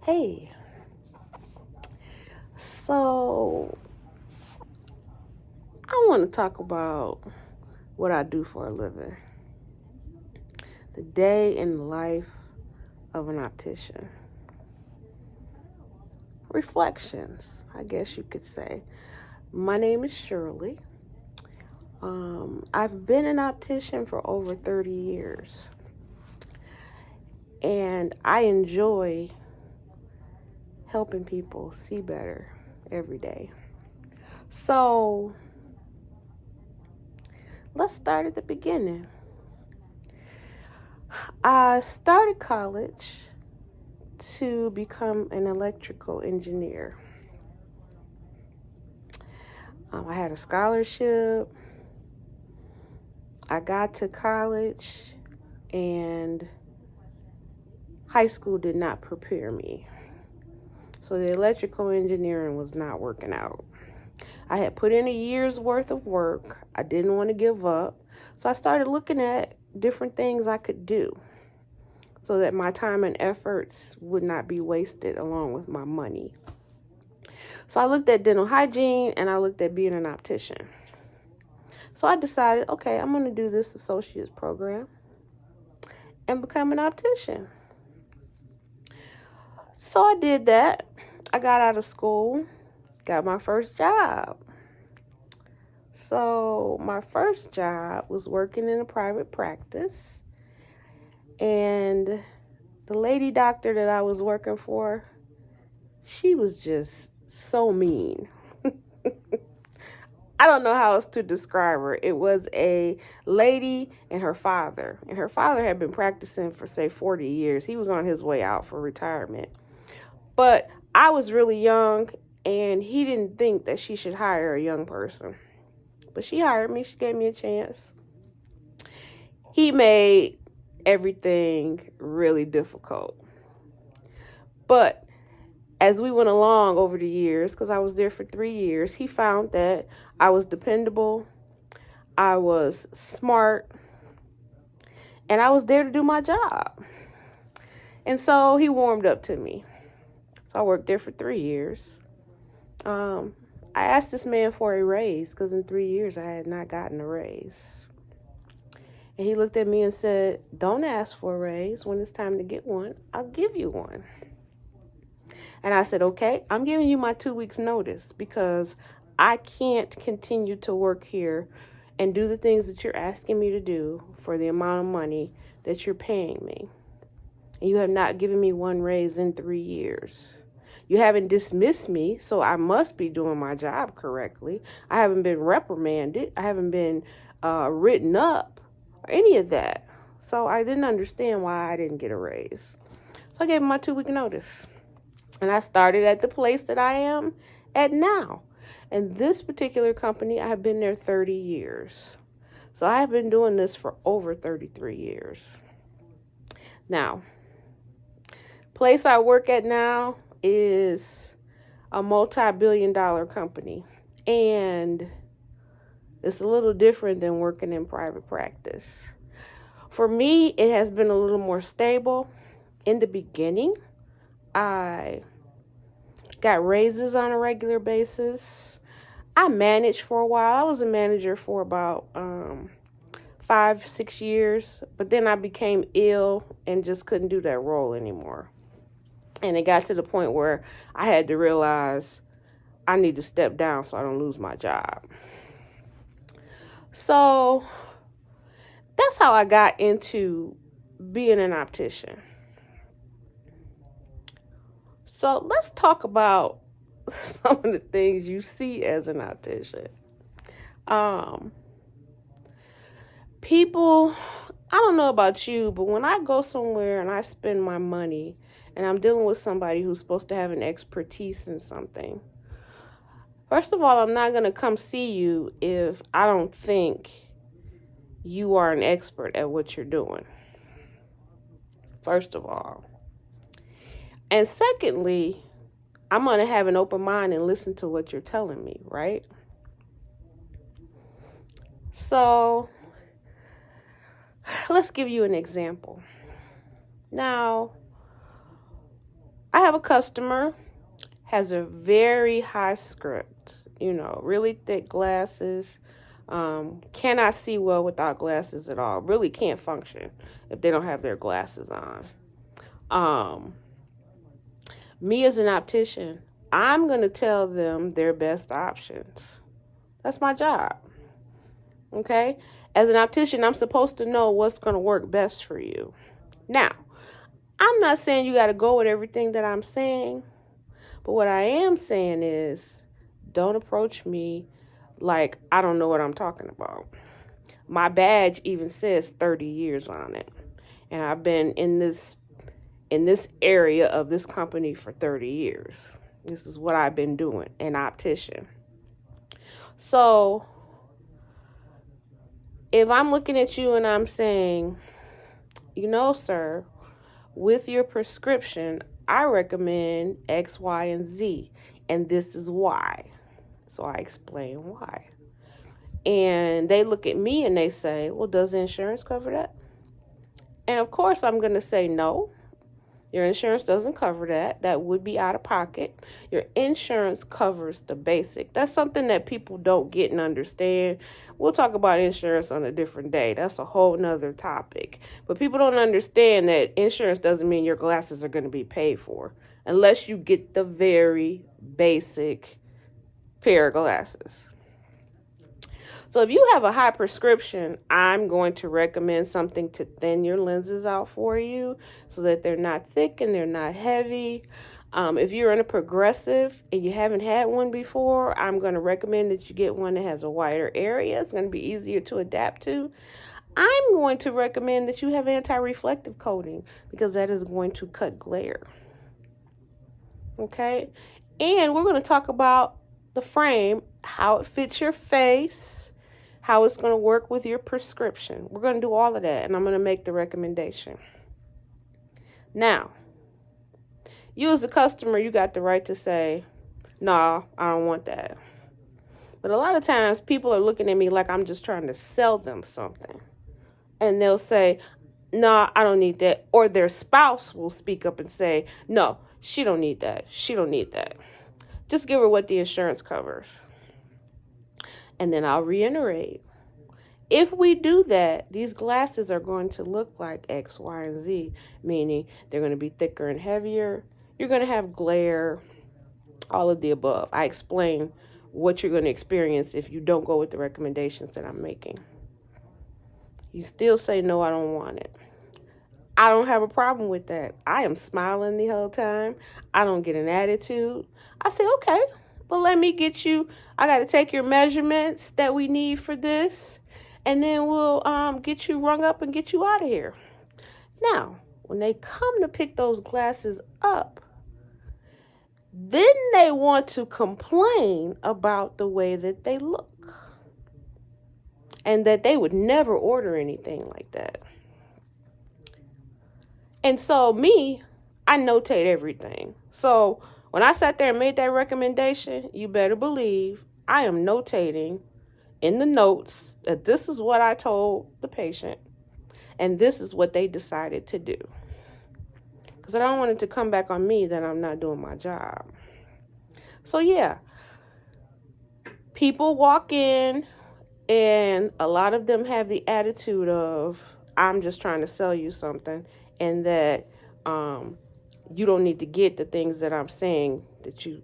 Hey, so I want to talk about what I do for a living. The day in the life of an optician. Reflections, I guess you could say. My name is Shirley. I've been an optician for over 30 years, and I enjoy helping people see better every day. So let's start at the beginning. I started college to become an electrical engineer. I had a scholarship. I got to college, and high school did not prepare me. So the electrical engineering was not working out. I had put in a year's worth of work. I didn't want to give up. So I started looking at different things I could do so that my time and efforts would not be wasted along with my money. So I looked at dental hygiene and I looked at being an optician. So I decided, okay, I'm going to do this associate's program and become an optician. So I did that. I got out of school, got my first job. So my first job was working in a private practice. And the lady doctor that I was working for, she was just so mean. I don't know how else to describe her. It was a lady and her father. And her father had been practicing for, say, 40 years. He was on his way out for retirement. But I was really young, and he didn't think that she should hire a young person. But she hired me. She gave me a chance. He made everything really difficult. But as we went along over the years, because I was there for 3 years, he found that I was dependable, I was smart, and I was there to do my job. And so he warmed up to me. So I worked there for 3 years. I asked this man for a raise because in 3 years I had not gotten a raise. And he looked at me and said, "Don't ask for a raise. When it's time to get one, I'll give you one." And I said, "Okay, I'm giving you my 2 weeks notice because I can't continue to work here and do the things that you're asking me to do for the amount of money that you're paying me. And you have not given me one raise in 3 years. You haven't dismissed me, so I must be doing my job correctly. I haven't been reprimanded. I haven't been written up or any of that. So I didn't understand why I didn't get a raise. So I gave him my 2 week notice. And I started at the place that I am at now. And this particular company, I have been there 30 years. So I have been doing this for over 33 years. Now, place I work at now is a multi-billion-dollar company. And it's a little different than working in private practice. For me, it has been a little more stable. In the beginning, I got raises on a regular basis. I managed for a while. I was a manager for about 5-6 years, but then I became ill and just couldn't do that role anymore. And it got to the point where I had to realize I need to step down so I don't lose my job. So that's how I got into being an optician. So let's talk about some of the things you see as an optician. People, I don't know about you, but when I go somewhere and I spend my money and I'm dealing with somebody who's supposed to have an expertise in something, first of all, I'm not going to come see you if I don't think you are an expert at what you're doing. First of all. And secondly, I'm going to have an open mind and listen to what you're telling me, right? So let's give you an example. Now, I have a customer, has a very high script, really thick glasses, cannot see well without glasses at all, really can't function if they don't have their glasses on. Me as an optician, I'm going to tell them their best options. That's my job. Okay? As an optician, I'm supposed to know what's going to work best for you. Now, I'm not saying you got to go with everything that I'm saying, but what I am saying is don't approach me like I don't know what I'm talking about. My badge even says 30 years on it. And I've been in this area of this company for 30 years. This is what I've been doing, an optician. So if I'm looking at you and I'm saying, sir, with your prescription, I recommend X, Y, and Z, and this is why. So I explain why. And they look at me and they say, well, does the insurance cover that? And of course, I'm going to say no. Your insurance doesn't cover that. That would be out of pocket. Your insurance covers the basic. That's something that people don't get and understand. We'll talk about insurance on a different day. That's a whole nother topic. But people don't understand that insurance doesn't mean your glasses are going to be paid for unless you get the very basic pair of glasses. So if you have a high prescription, I'm going to recommend something to thin your lenses out for you so that they're not thick and they're not heavy. If you're in a progressive and you haven't had one before, I'm going to recommend that you get one that has a wider area. It's going to be easier to adapt to. I'm going to recommend that you have anti-reflective coating because that is going to cut glare. Okay? And we're going to talk about the frame, how it fits your face, how it's going to work with your prescription. We're going to do all of that, and I'm going to make the recommendation. Now, you as a customer, you got the right to say, no, I don't want that. But a lot of times, people are looking at me like I'm just trying to sell them something. And they'll say, no, I don't need that. Or their spouse will speak up and say, no, she don't need that. She don't need that. Just give her what the insurance covers. And then I'll reiterate, if we do that, these glasses are going to look like X, Y, and Z, meaning they're going to be thicker and heavier. You're going to have glare, all of the above. I explain what you're going to experience if you don't go with the recommendations that I'm making. You still say, no, I don't want it. I don't have a problem with that. I am smiling the whole time. I don't get an attitude. I say, okay, well, let me get you. I got to take your measurements that we need for this, and then we'll get you rung up and get you out of here. Now, when they come to pick those glasses up, then they want to complain about the way that they look and that they would never order anything like that. And so I notate everything. So when I sat there and made that recommendation, you better believe I am notating in the notes that this is what I told the patient and this is what they decided to do. Because I don't want it to come back on me that I'm not doing my job. So yeah, people walk in and a lot of them have the attitude of, I'm just trying to sell you something, and that you don't need to get the things that I'm saying that you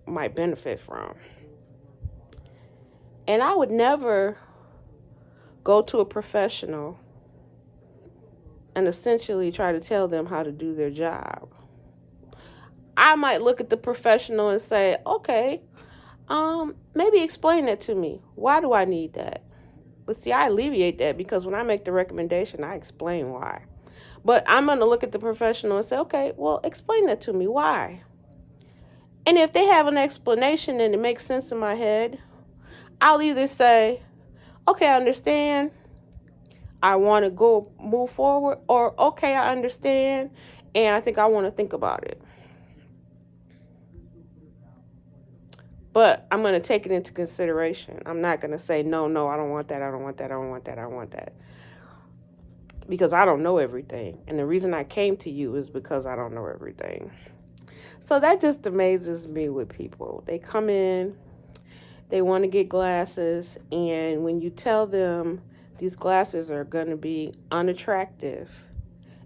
might benefit from. And I would never go to a professional and essentially try to tell them how to do their job. I might look at the professional and say, okay, maybe explain that to me. Why do I need that? But see, I alleviate that because when I make the recommendation, I explain why. But I'm going to look at the professional and say, okay, well, explain that to me. Why? And if they have an explanation and it makes sense in my head, I'll either say, okay, I understand. I want to move forward. Or, okay, I understand. And I think I want to think about it. But I'm going to take it into consideration. I'm not going to say, no, I don't want that. I don't want that. I don't want that. I don't want that. Because I don't know everything. And the reason I came to you is because I don't know everything. So that just amazes me with people. They come in, they want to get glasses, and when you tell them these glasses are going to be unattractive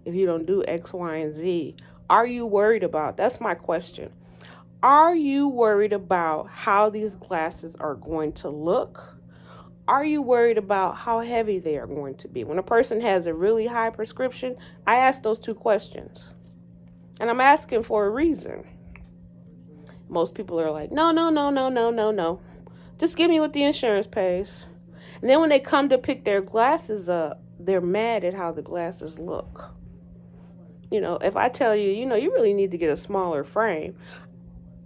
if you don't do X, Y, and Z, are you worried about? That's my question. Are you worried about how these glasses are going to look? Are you worried about how heavy they are going to be? When a person has a really high prescription, I ask those two questions. And I'm asking for a reason. Most people are like, no, no, no, no, no, no, no. Just give me what the insurance pays. And then when they come to pick their glasses up, they're mad at how the glasses look. If I tell you, you really need to get a smaller frame,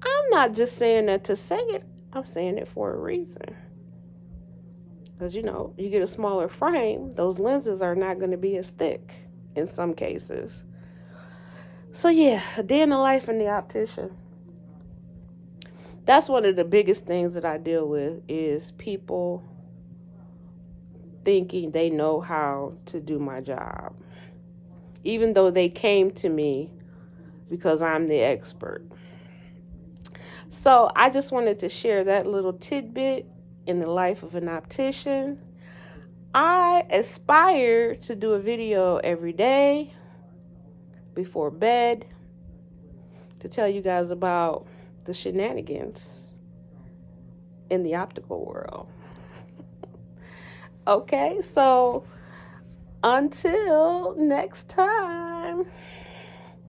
I'm not just saying that to say it. I'm saying it for a reason. Because, you get a smaller frame, those lenses are not going to be as thick in some cases. So, yeah, a day in the life in the optician. That's one of the biggest things that I deal with is people thinking they know how to do my job, even though they came to me because I'm the expert. So I just wanted to share that little tidbit in the life of an optician. I aspire to do a video every day before bed to tell you guys about the shenanigans in the optical world. Okay, so until next time.